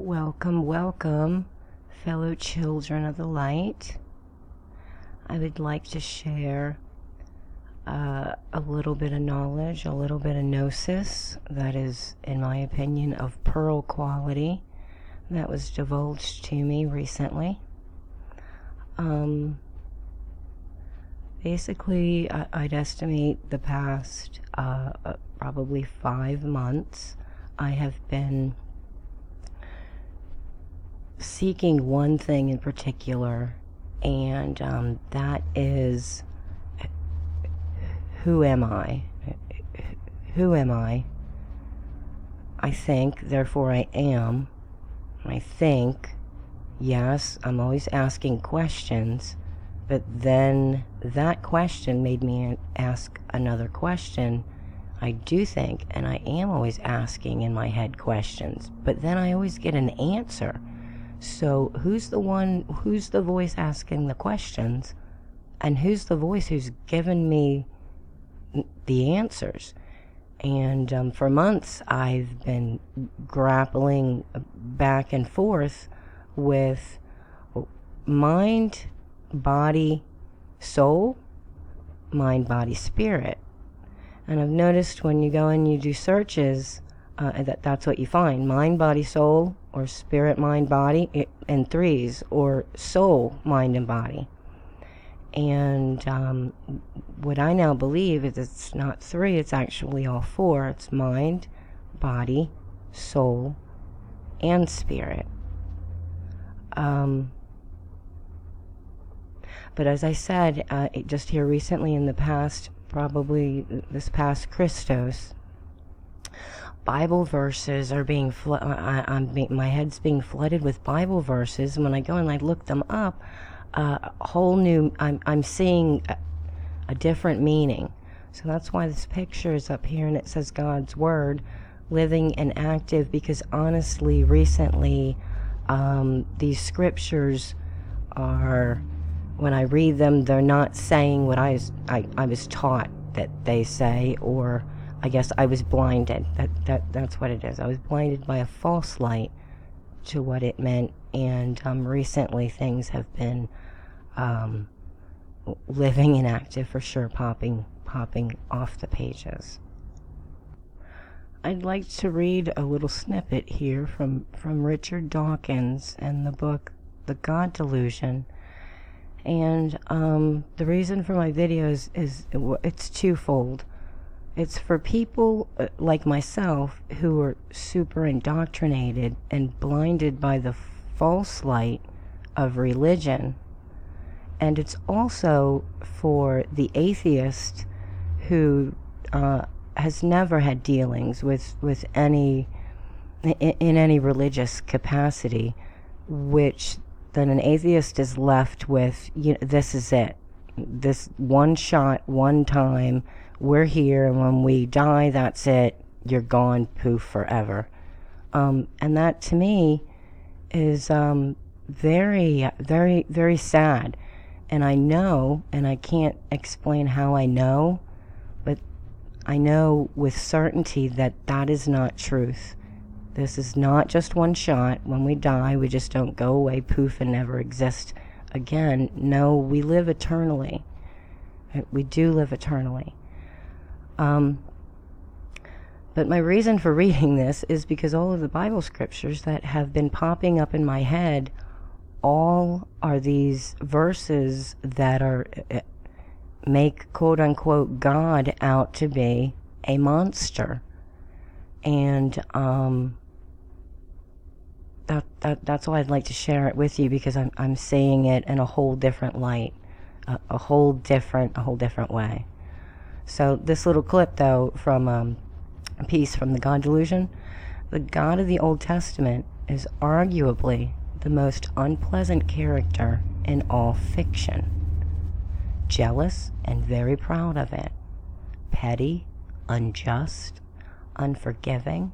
Welcome, welcome, fellow children of the light. I would like to share a little bit of knowledge, a little bit of gnosis that is, in my opinion, of pearl quality that was divulged to me recently. Basically, I'd estimate the past probably 5 months I have been seeking one thing in particular, and that is, who am I? Who am I? I think, therefore I am. I think, yes, I'm always asking questions, but then that question made me ask another question. I do think, and I am always asking in my head questions, but then I always get an answer. So who's the voice asking the questions, and who's the voice who's given me the answers? And for months I've been grappling back and forth with mind, body, soul, mind, body, spirit. And I've noticed when you go and you do searches, that's what you find: mind, body, soul, or spirit, mind, body, in threes, or soul, mind, and body. And what I now believe is it's not three, it's actually all four. It's mind, body, soul, and spirit. But as I said, just here recently in the past, probably this past Christos, Bible verses are being my head's being flooded with Bible verses. And when I go and I look them up, I'm seeing a different meaning. So that's why this picture is up here and it says God's Word, living and active, because honestly, recently, these scriptures are, when I read them, they're not saying what I was taught that they say, or I guess I was blinded. That's what it is. I was blinded by a false light to what it meant, and recently things have been living and active for sure, popping off the pages. I'd like to read a little snippet here from Richard Dawkins and the book The God Delusion. And the reason for my videos is it's twofold. It's for people like myself who are super indoctrinated and blinded by the false light of religion. And it's also for the atheist who has never had dealings with any, in any religious capacity, which then an atheist is left with, this is it. This one shot, one time, we're here, and when we die, that's it. You're gone, poof, forever. And that, to me, is very, very, very sad. And I know, and I can't explain how I know, but I know with certainty that that is not truth. This is not just one shot. When we die, we just don't go away, poof, and never exist again. No, we live eternally. We do live eternally. But my reason for reading this is because all of the Bible scriptures that have been popping up in my head all are these verses that are make quote-unquote God out to be a monster. And that's why I'd like to share it with you, because I'm seeing it in a whole different light, a whole different way. So this little clip, though, from a piece from the God Delusion: the God of the Old Testament is arguably the most unpleasant character in all fiction. Jealous and very proud of it. Petty, unjust, unforgiving,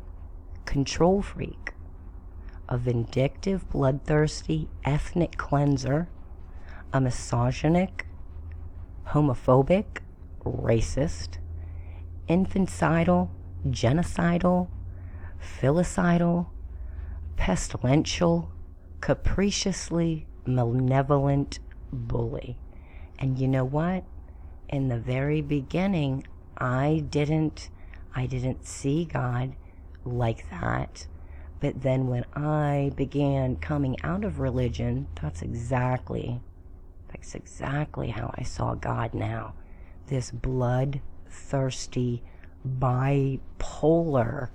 control freak. A vindictive, bloodthirsty ethnic cleanser. A misogynic, homophobic, racist, infanticidal, genocidal, filicidal, pestilential, capriciously malevolent bully. And you know what? In the very beginning, I didn't see God like that. But then when I began coming out of religion, that's exactly how I saw God now. This bloodthirsty, bipolar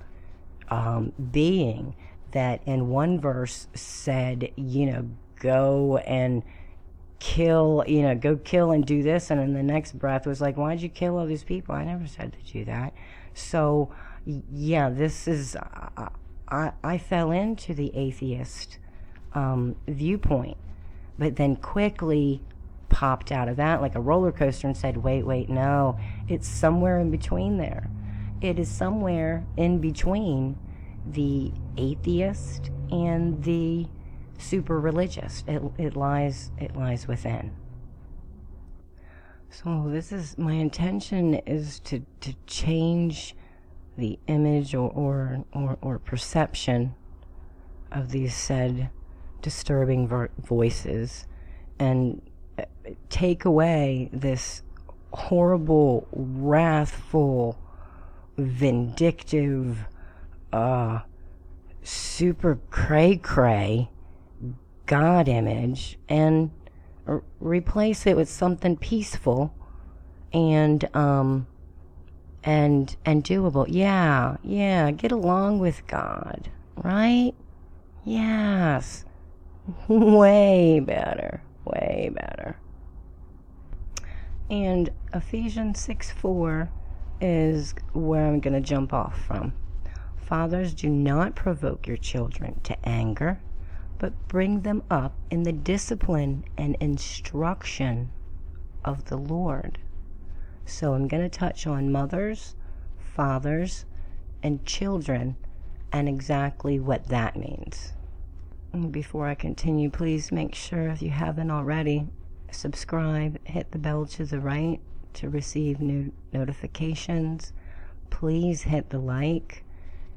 being that in one verse said, go and kill, go kill and do this, and in the next breath was like, why'd you kill all these people? I never said to do that. So yeah, this is I fell into the atheist viewpoint, but then quickly popped out of that like a roller coaster and said, wait, no, it's somewhere in between there. It is somewhere in between the atheist and the super religious. It lies within. So this is my intention, is to change the image or perception of these said disturbing voices and take away this horrible, wrathful, vindictive, super cray-cray God image and replace it with something peaceful and doable. Yeah, get along with God, right? Yes. Way better. And Ephesians 6:4 is where I'm going to jump off from. Fathers, do not provoke your children to anger, but bring them up in the discipline and instruction of the Lord. So I'm going to touch on mothers, fathers, and children and exactly what that means. Before I continue, please make sure, if you haven't already, subscribe, hit the bell to the right to receive new notifications. Please hit the like,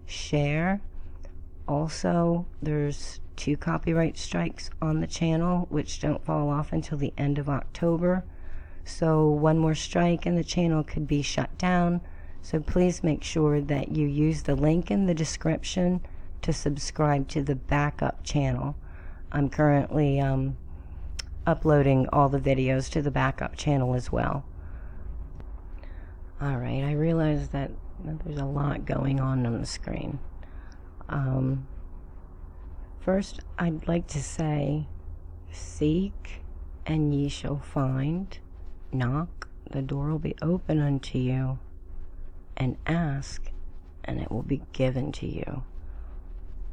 share. Also, there's 2 copyright strikes on the channel, which don't fall off until the end of October. So one more strike and the channel could be shut down. So please make sure that you use the link in the description to subscribe to the backup channel. I'm currently uploading all the videos to the backup channel as well. Alright, I realize that there's a lot going on the screen. First, I'd like to say, seek and ye shall find. Knock, the door will be open unto you. And ask, and it will be given to you.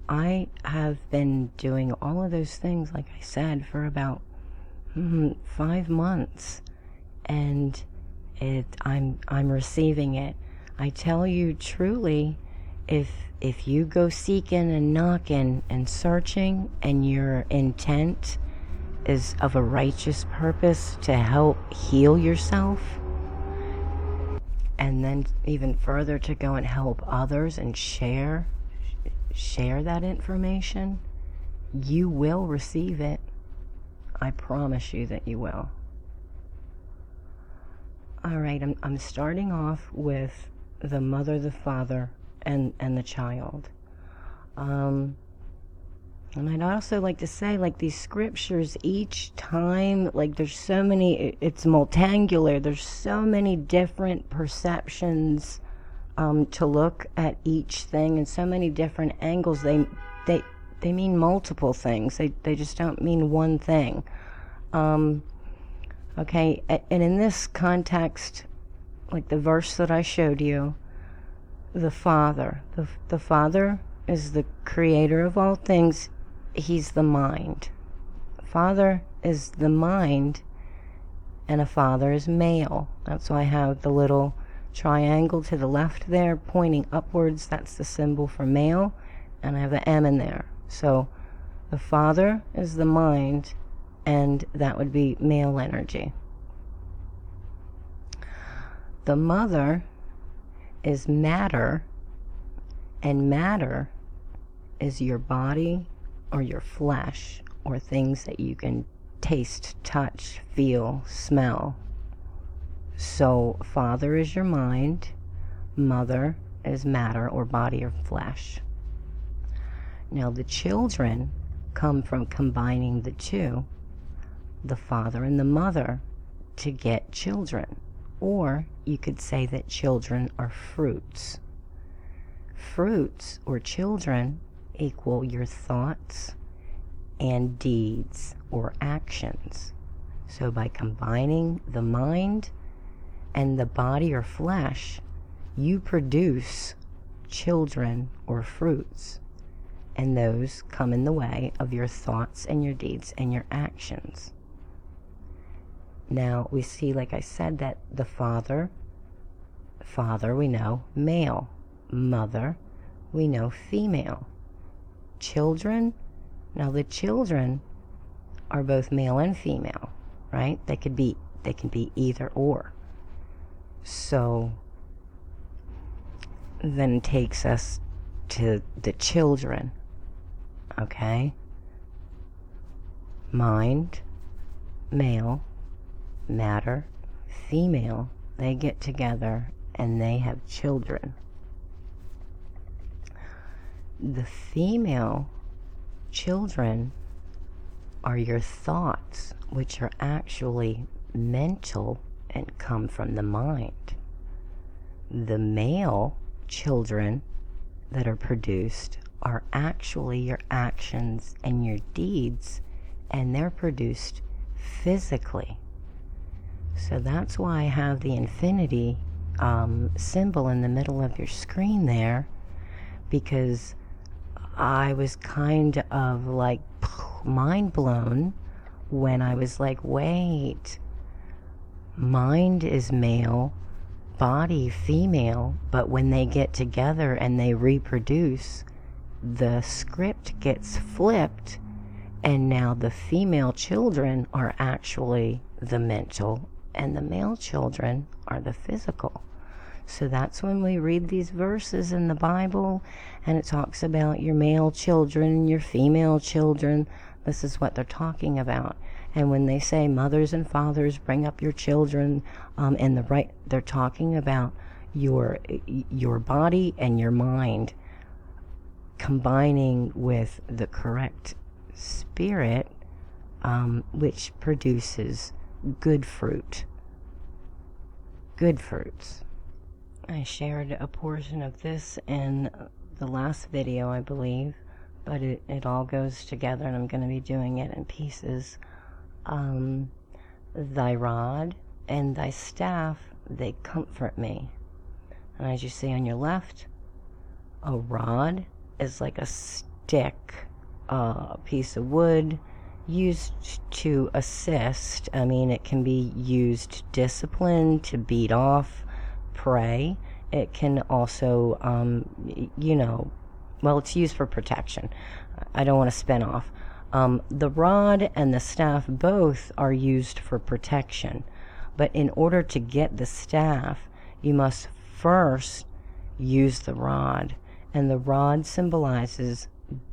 I have been doing all of those things, like I said, for about 5 months, and I'm receiving it. I tell you truly, if you go seeking and knocking and searching, and your intent is of a righteous purpose to help heal yourself, and then even further to go and help others and share that information, you will receive it. I promise you that you will. Alright, I'm starting off with the mother, the father, and the child. And I'd also like to say, like, these scriptures, each time, like, there's so many, it's multangular, there's so many different perceptions to look at each thing, and so many different angles. They mean multiple things. They just don't mean one thing. Okay, and in this context, like the verse that I showed you, the Father is the creator of all things. He's the mind. Father is the mind, and a father is male. That's why I have the little triangle to the left there pointing upwards. That's the symbol for male, and I have the M in there. So the father is the mind, and that would be male energy. The mother is matter, and matter is your body or your flesh, or things that you can taste, touch, feel, smell. So father is your mind, mother is matter or body or flesh. Now the children come from combining the two, the father and the mother, to get children. Or you could say that children are fruits. Fruits or children equal your thoughts and deeds or actions. So by combining the mind and the body or flesh, you produce children or fruits. And those come in the way of your thoughts and your deeds and your actions. Now we see, like I said, that the father we know, male. Mother, we know, female. Children, now the children are both male and female, right? They can be either or. So then it takes us to the children, okay? Mind, male, matter, female, they get together and they have children. The female children are your thoughts, which are actually mental and come from the mind. The male children that are produced are actually your actions and your deeds, and they're produced physically. So that's why I have the infinity symbol in the middle of your screen there, because I was kind of like mind blown when I was like, wait, mind is male, body female, but when they get together and they reproduce, the script gets flipped, and now the female children are actually the mental and the male children are the physical. So that's when we read these verses in the Bible and it talks about your male children, your female children. This is what they're talking about. And when they say mothers and fathers, bring up your children, they're talking about your body and your mind combining with the correct spirit, which produces good fruit. Good fruits. I shared a portion of this in the last video, I believe, but it all goes together, and I'm going to be doing it in pieces. Thy rod and thy staff, they comfort me. And as you see on your left, a rod is like a stick, a piece of wood used to assist. I mean, it can be used to discipline, to beat off prey. It can also, it's used for protection. I don't want to spin off. The rod and the staff both are used for protection. But in order to get the staff, you must first use the rod. And the rod symbolizes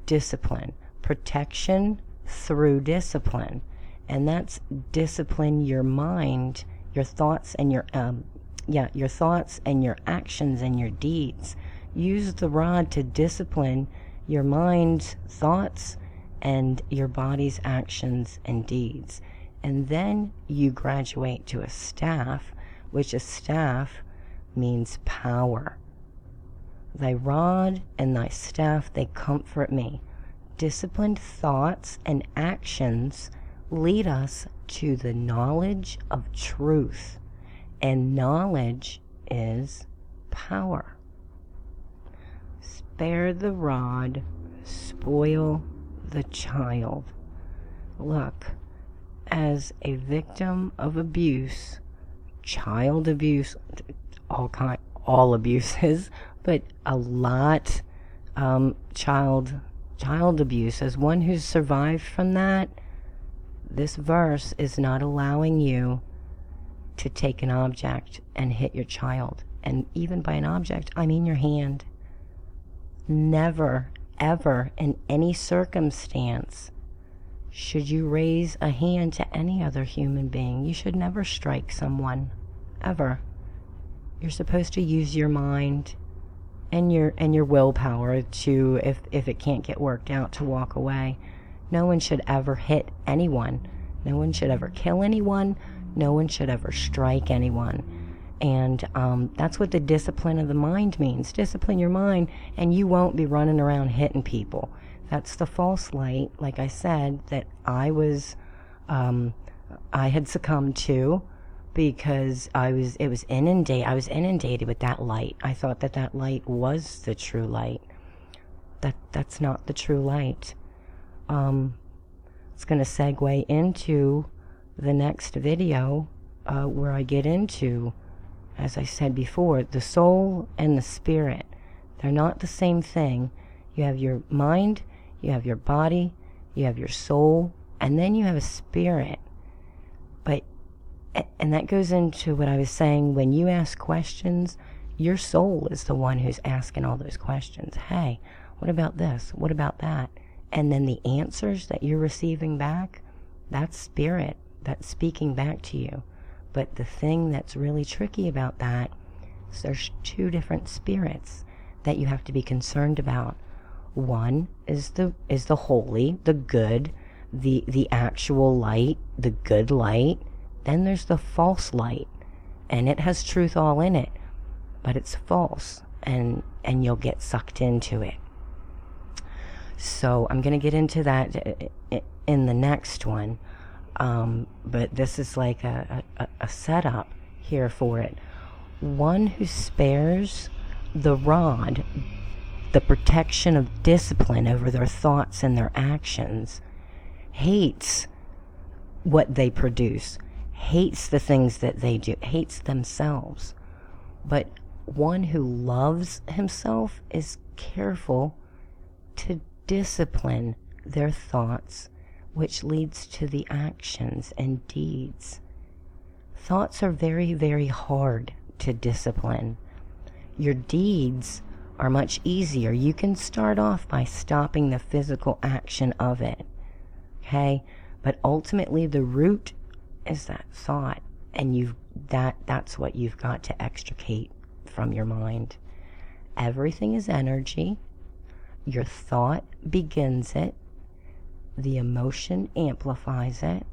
discipline, protection through discipline. And that's discipline your mind, your thoughts and your thoughts and your actions and your deeds. Use the rod to discipline your mind's thoughts and your body's actions and deeds. And then you graduate to a staff, which a staff means power. Thy rod and thy staff, they comfort me. Disciplined thoughts and actions lead us to the knowledge of truth. And knowledge is power. Spare the rod, spoil the child. Look, as a victim of abuse, child abuse, all abuses, but a lot, child abuse, as one who's survived from that, this verse is not allowing you to take an object and hit your child. And even by an object, I mean your hand. Never, ever, in any circumstance, should you raise a hand to any other human being. You should never strike someone, ever. You're supposed to use your mind and your willpower to, if it can't get worked out, to walk away. No one should ever hit anyone. No one should ever kill anyone. No one should ever strike anyone. And that's what the discipline of the mind means. Discipline your mind, and you won't be running around hitting people. That's the false light, like I said, that I had succumbed to, because I was inundated with that light. I thought that light was the true light. That's not the true light. It's going to segue into the next video, where I get into, as I said before, the soul and the spirit. They're not the same thing. You have your mind, you have your body, you have your soul, and then you have a spirit. And that goes into what I was saying. When you ask questions, your soul is the one who's asking all those questions. Hey, what about this? What about that? And then the answers that you're receiving back, that's spirit. That's speaking back to you. But the thing that's really tricky about that is there's two different spirits that you have to be concerned about. One is the holy, the good, the actual light, the good light. Then there's the false light, and it has truth all in it, but it's false, and you'll get sucked into it. So I'm going to get into that in the next one. But this is like a setup here for it. One who spares the rod, the protection of discipline over their thoughts and their actions, hates what they produce, hates the things that they do, hates themselves. But one who loves himself is careful to discipline their thoughts, which leads to the actions and deeds. Thoughts are very, very hard to discipline. Your deeds are much easier. You can start off by stopping the physical action of it, okay? But ultimately the root is that thought, and that's what you've got to extricate from your mind. Everything is energy. Your thought begins it, the emotion amplifies it,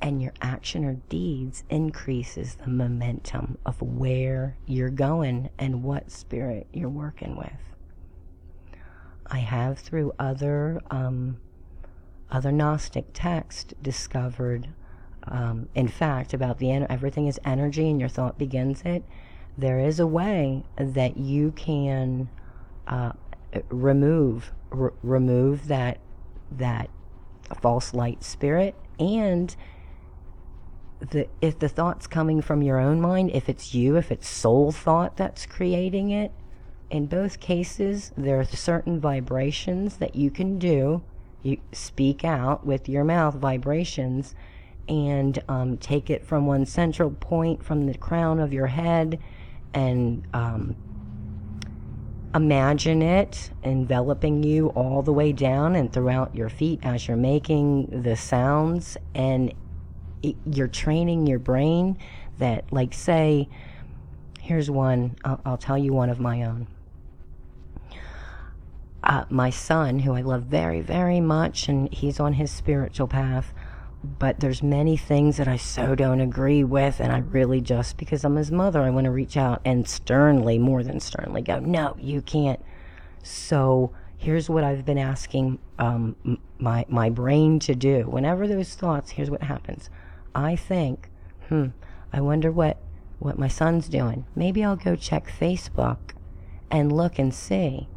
and your action or deeds increases the momentum of where you're going and what spirit you're working with. I have, through other Gnostic texts, discovered, in fact, about everything is energy and your thought begins it. There is a way that you can remove that false light spirit, and if the thought's coming from your own mind, if it's soul thought that's creating it, in both cases there are certain vibrations that you can do. You speak out with your mouth vibrations, and take it from one central point from the crown of your head, and imagine it enveloping you all the way down and throughout your feet as you're making the sounds. And you're training your brain that, like, say, here's one, I'll tell you one of my own. My son, who I love very, very much, and he's on his spiritual path, but there's many things that I so don't agree with, and I really, just because I'm his mother, I want to reach out and sternly, more than sternly, go, no, you can't. So here's what I've been asking my brain to do. Whenever those thoughts, here's what happens. I think, I wonder what my son's doing. Maybe I'll go check Facebook and look and see.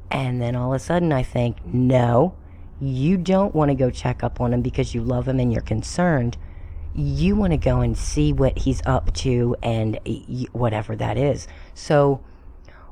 And then all of a sudden I think, no, you don't want to go check up on him because you love him and you're concerned. You want to go and see what he's up to, and whatever that is. So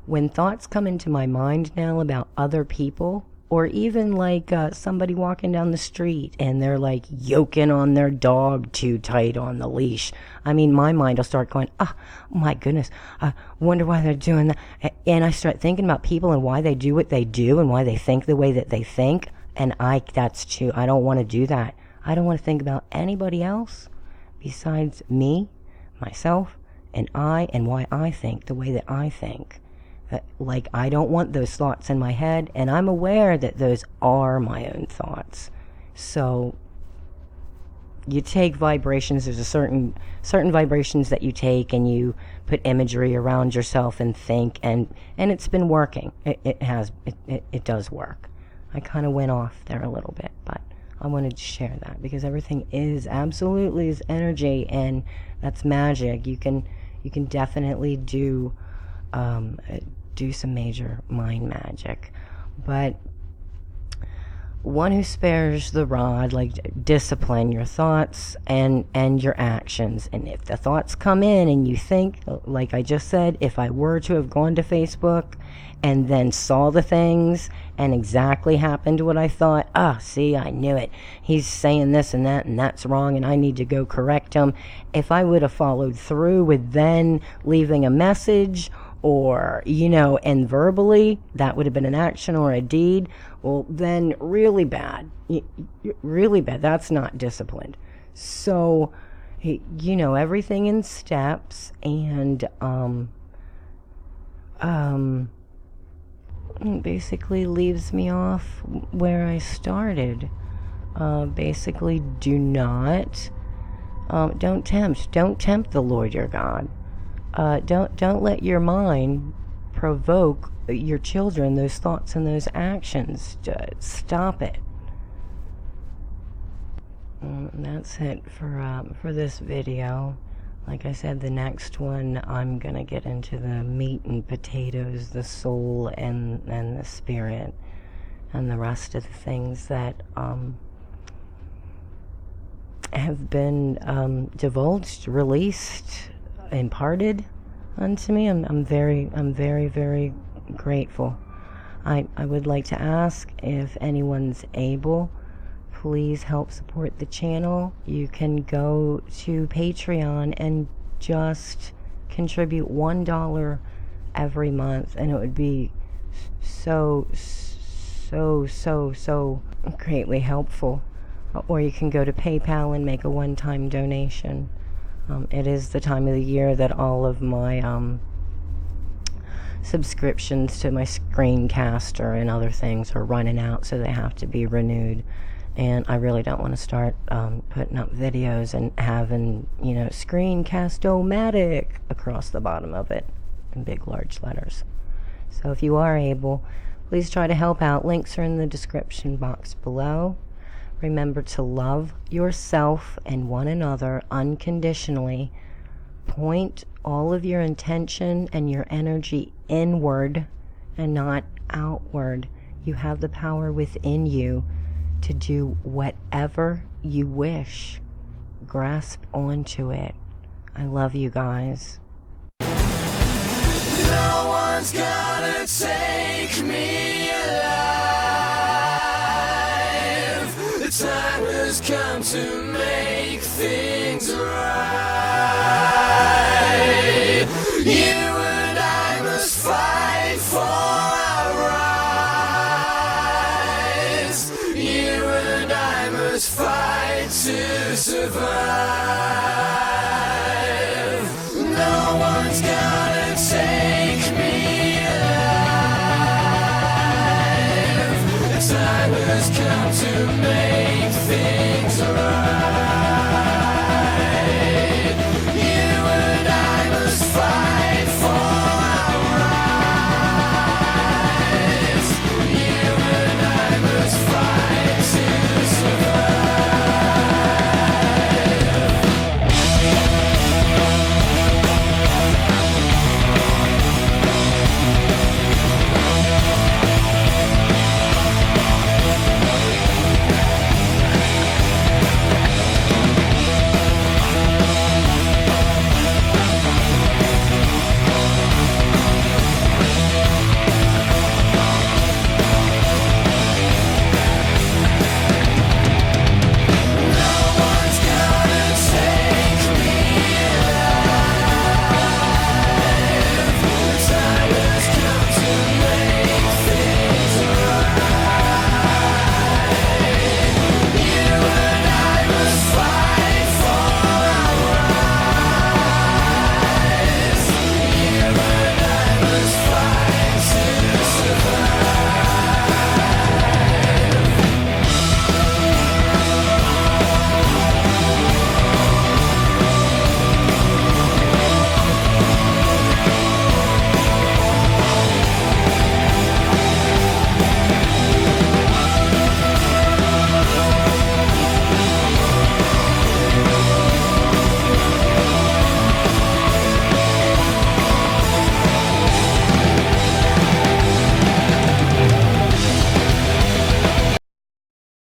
when thoughts come into my mind now about other people Or even like somebody walking down the street and they're like yoking on their dog too tight on the leash. I mean, my mind will start going, oh my goodness, I wonder why they're doing that. And I start thinking about people and why they do what they do and why they think the way that they think. And that's too, I don't want to do that. I don't want to think about anybody else besides me, myself, and why I think the way that I think. Like, I don't want those thoughts in my head, and I'm aware that those are my own thoughts. So you take vibrations. There's a certain vibrations that you take, and you put imagery around yourself and think, and it's been working. It does work. I kind of went off there a little bit, but I wanted to share that because everything is energy, and that's magic. You can definitely do some major mind magic, but one who spares the rod, like, discipline your thoughts and your actions. And if the thoughts come in and you think, like I just said, if I were to have gone to Facebook and then saw the things and exactly happened what I thought, see, I knew it. He's saying this and that, and that's wrong, and I need to go correct him. If I would have followed through with then leaving a message, or, and verbally, that would have been an action or a deed, well, then really bad. Really bad. That's not disciplined. So, everything in steps, and basically leaves me off where I started. Basically, don't tempt the Lord your God. Don't let your mind provoke your children, those thoughts and those actions. Stop it. That's it for this video. Like I said, the next one I'm gonna get into the meat and potatoes, the soul and the spirit, and the rest of the things that have been divulged, released, imparted unto me. I'm very, very grateful. I would like to ask if anyone's able, please help support the channel. You can go to Patreon and just contribute $1 every month, and it would be so greatly helpful. Or you can go to PayPal and make a one-time donation. It is the time of the year that all of my subscriptions to my screencaster and other things are running out, so they have to be renewed. And I really don't want to start putting up videos and having, Screencast-O-Matic across the bottom of it in big, large letters. So if you are able, please try to help out. Links are in the description box below. Remember to love yourself and one another unconditionally. Point all of your intention and your energy inward and not outward. You have the power within you to do whatever you wish. Grasp onto it. I love you guys. No one's gonna take me alive. The time has come to make things right. You and I must fight for our rights. You and I must fight to survive. No one's gonna take me alive. The time has come to make